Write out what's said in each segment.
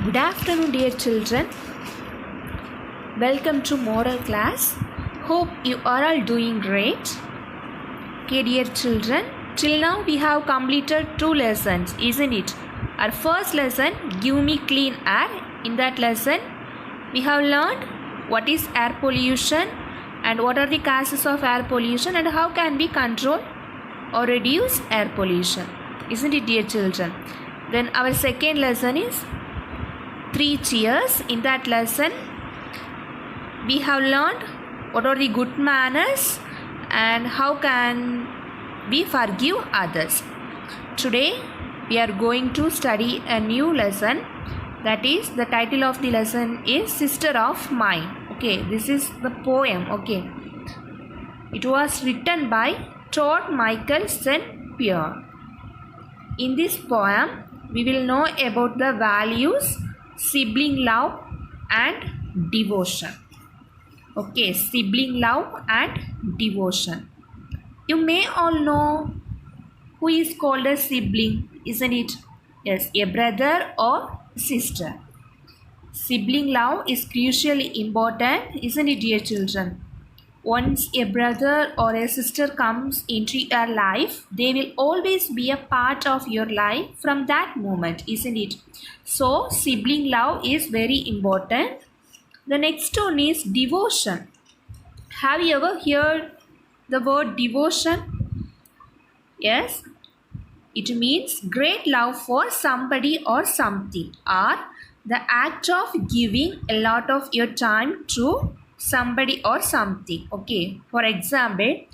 Good afternoon, dear children. Welcome to moral class. Hope you are all doing great. Okay, dear children, till now we have completed 2 lessons, isn't it? Our first lesson, Give Me Clean Air. In that lesson, we have learned what is air pollution and what are the causes of air pollution and how can we control or reduce air pollution, isn't it, dear children? Then our second lesson is 3 cheers. In that lesson, we have learned what are the good manners and how can we forgive others. Today, we are going to study a new lesson. That is, the title of the lesson is Sister of Mine. Okay, this is the poem. Okay, it was written by Todd Michael St. Pierre. In this poem, we will know about the values sibling love and devotion. Okay, sibling love and devotion. You may all know who is called a sibling, isn't it? Yes, a brother or sister. Sibling love is crucially important, isn't it, dear children? Once a brother or a sister comes into your life, they will always be a part of your life from that moment, isn't it? So, sibling love is very important. The next one is devotion. Have you ever heard the word devotion? Yes, it means great love for somebody or something, or the act of giving a lot of your time to somebody or something. Okay, for example,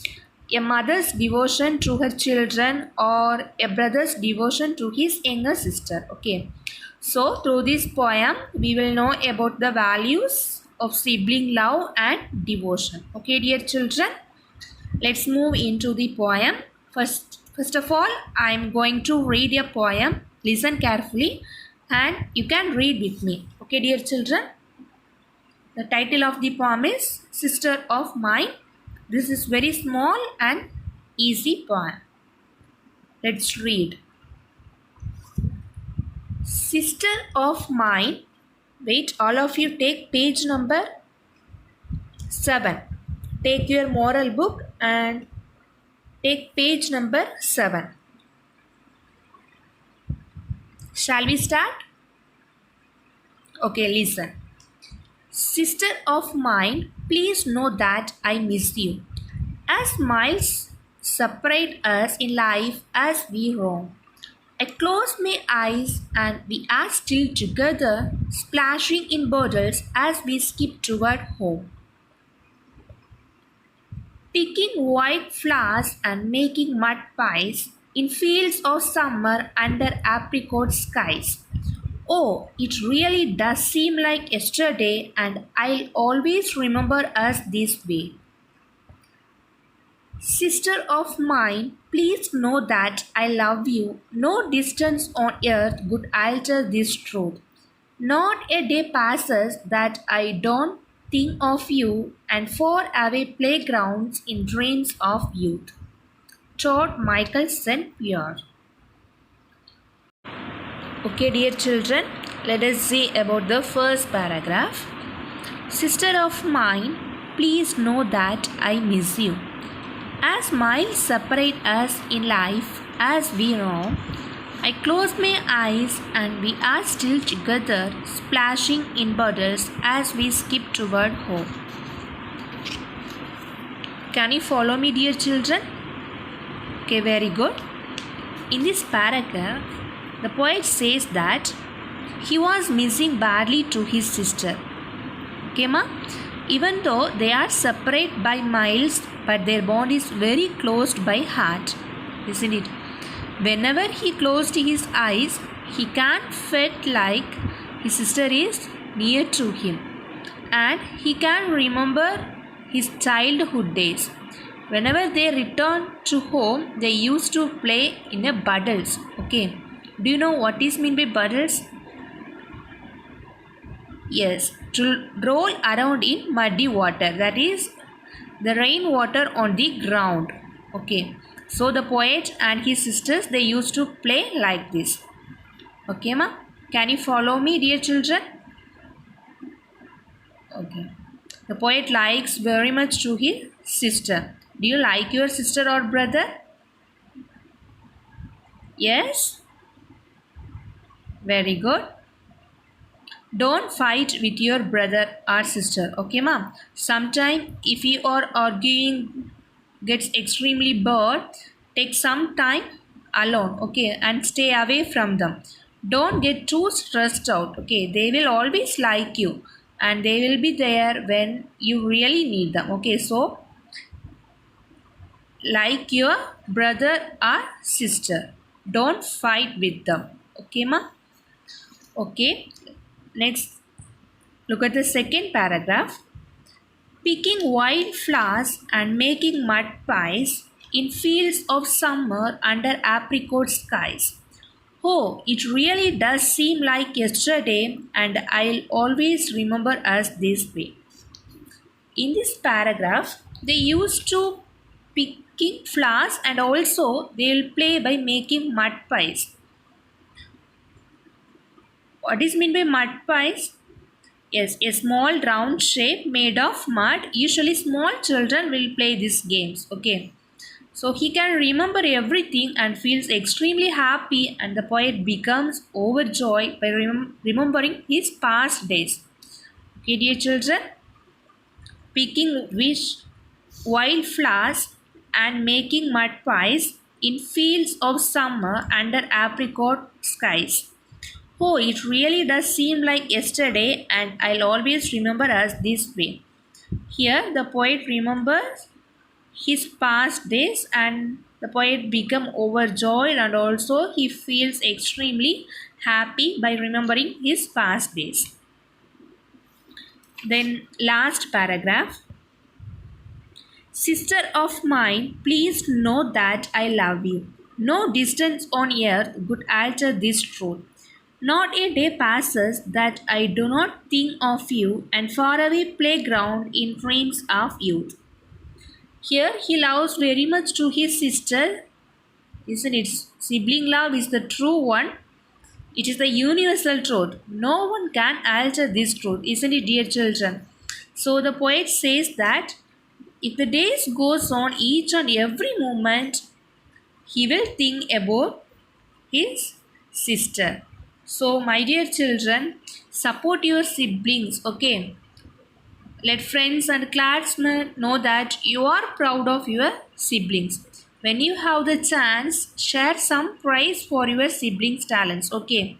a mother's devotion to her children or a brother's devotion to his younger sister. Okay, so through this poem we will know about the values of sibling love and devotion. Okay, dear children, let's move into the poem. First of all, I am going to read a poem. Listen carefully and you can read with me. Okay, dear children, the title of the poem is Sister of Mine. This is very small and easy poem. Let's read. Sister of mine. Wait, all of you take page number 7. Take your moral book and take page number 7. Shall we start? Okay, listen. Sister of mine, please know that I miss you. As miles separate us in life as we roam, I close my eyes and we are still together, splashing in bottles as we skip toward home. Picking white flowers and making mud pies in fields of summer under apricot skies. Oh, it really does seem like yesterday, and I'll always remember us this way. Sister of mine, please know that I love you. No distance on earth could alter this truth. Not a day passes that I don't think of you and far away playgrounds in dreams of youth. Todd Michael St. Pierre. Okay, dear children, let us see about the first paragraph. Sister of mine, please know that I miss you. As miles separate us in life as we roam, I close my eyes and we are still together, splashing in puddles as we skip toward home. Can you follow me, dear children? Okay, very good. In this paragraph, the poet says that he was missing badly to his sister. Okay, ma? Even though they are separate by miles, but their bond is very close by heart, isn't it? Whenever he closed his eyes, he can felt like his sister is near to him, and he can remember his childhood days. Whenever they return to home, they used to play in a puddles. Okay, do you know what is mean by puddles? Yes, to roll around in muddy water, that is the rainwater on the ground. Okay, so the poet and his sisters, they used to play like this. Okay, ma? Can you follow me, dear children? Okay. The poet likes very much to his sister. Do you like your sister or brother? Yes? Very good. Don't fight with your brother or sister. Okay, ma'am? Sometime if you are arguing gets extremely bored, take some time alone, okay, and stay away from them. Don't get too stressed out, okay. They will always like you and they will be there when you really need them, okay. So like your brother or sister, don't fight with them, okay, ma? Okay, next look at the second paragraph. Picking wild flowers and making mud pies in fields of summer under apricot skies. Oh, it really does seem like yesterday, and I'll always remember us this way. In this paragraph, they used to picking flowers and also they'll play by making mud pies. What is meant by mud pies? Yes, a small round shape made of mud. Usually small children will play these games. Okay. So he can remember everything and feels extremely happy, and the poet becomes overjoyed by remembering his past days. Okay, dear children, picking wild flowers and making mud pies in fields of summer under apricot skies. Oh, it really does seem like yesterday, and I'll always remember us this way. Here, the poet remembers his past days, and the poet become overjoyed, and also he feels extremely happy by remembering his past days. Then last paragraph. Sister of mine, please know that I love you. No distance on earth could alter this truth. Not a day passes that I do not think of you and faraway playground in dreams of youth. Here he loves very much to his sister, isn't it? Sibling love is the true one. It is the universal truth. No one can alter this truth, isn't it, dear children? So the poet says that if the days goes on each and every moment, he will think about his sister. So my dear children, support your siblings, okay? Let friends and classmates know that you are proud of your siblings. When you have the chance, share some praise for your siblings' talents, okay?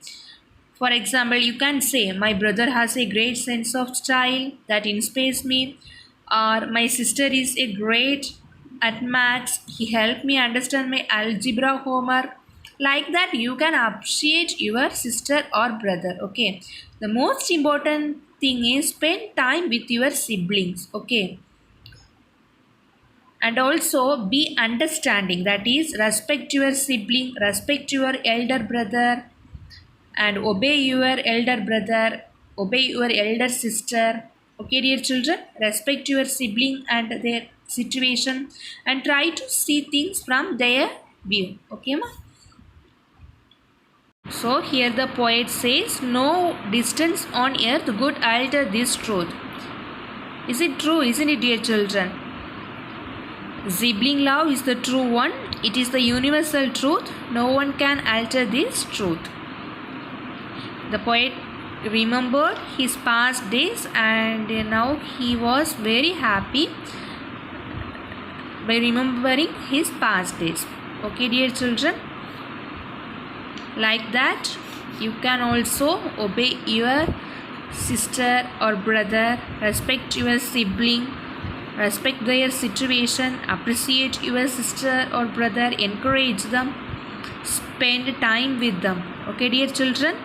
For example, you can say, my brother has a great sense of style that inspires me, or my sister is a great at maths, he helped me understand my algebra homework. Like that, you can appreciate your sister or brother, okay? The most important thing is spend time with your siblings, okay? And also be understanding, that is respect your sibling, respect your elder brother, and obey your elder brother, obey your elder sister. Okay, dear children, respect your sibling and their situation and try to see things from their view. Okay, ma? So here the poet says, no distance on earth could alter this truth. Is it true, isn't it, dear children? Sibling love is the true one. It is the universal truth. No one can alter this truth. The poet remembered his past days, and now he was very happy by remembering his past days. Okay, dear children? Like that, you can also obey your sister or brother, respect your sibling, respect their situation, appreciate your sister or brother, encourage them, Spend time with them. Okay, dear children.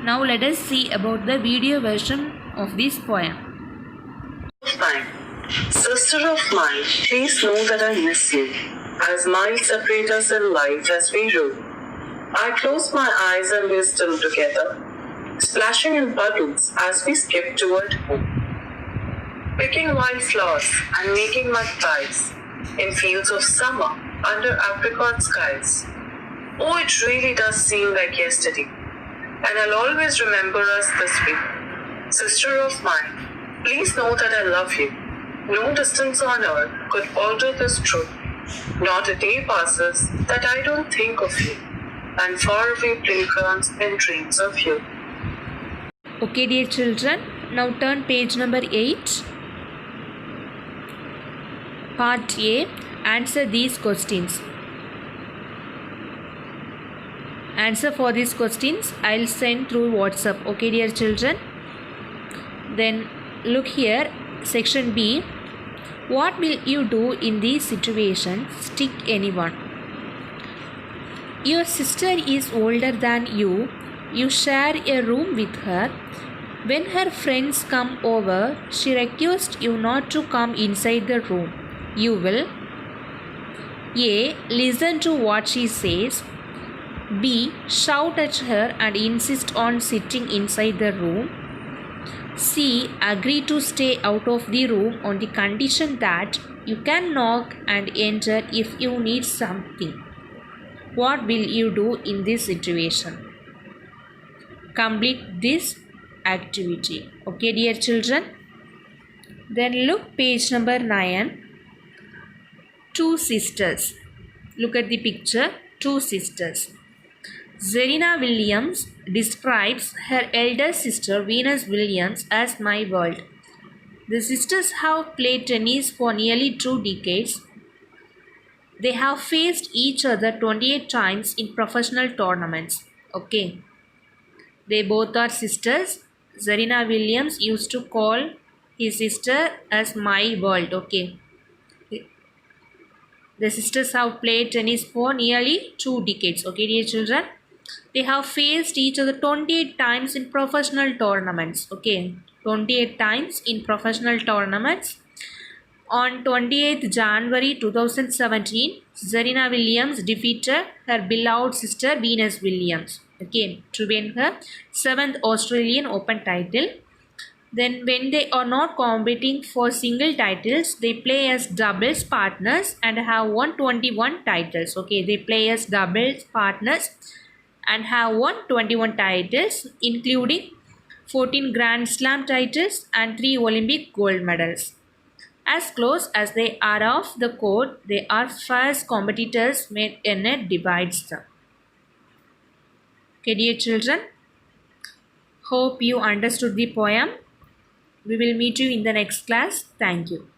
Now let us see about the video version of this poem. Fine. Sister of mine, please know that I miss you. As miles separate us in life as we rule, I close my eyes and we're still together, splashing in puddles as we skip toward home. Picking wildflowers and making mud pies in fields of summer under apricot skies. Oh, it really does seem like yesterday, and I'll always remember us this way. Sister of mine, please know that I love you. No distance on earth could alter this truth. Not a day passes that I don't think of you, and faraway playgrounds and dreams of you. Okay, dear children, now turn page number 8. Part A. Answer these questions. Answer for these questions I'll send through WhatsApp. Okay, dear children. Then look here, section B. What will you do in these situations? Stick anyone. Your sister is older than you. You share a room with her. When her friends come over, she requests you not to come inside the room. You will A. Listen to what she says. B. Shout at her and insist on sitting inside the room. C. Agree to stay out of the room on the condition that you can knock and enter if you need something. What will you do in this situation? Complete this activity. Okay, dear children. Then look page number 9. Two sisters. Look at the picture. Two sisters. Serena Williams describes her elder sister Venus Williams as my world. The sisters have played tennis for nearly 2 decades. They have faced each other 28 times in professional tournaments. Okay. They both are sisters. Serena Williams used to call his sister as my world. Okay. The sisters have played tennis for nearly 2 decades. Okay, dear children. They have faced each other 28 times in professional tournaments. Okay, 28 times in professional tournaments. On 28th January 2017, Serena Williams defeated her beloved sister Venus Williams. Okay, to win her 7th Australian Open title. Then when they are not competing for single titles, they play as doubles partners and have won 21 titles. Okay, they play as doubles partners and have won 21 titles, including 14 Grand Slam titles and 3 Olympic gold medals. As close as they are off the court, they are fierce competitors when a net divides them. Okay, dear children, hope you understood the poem. We will meet you in the next class. Thank you.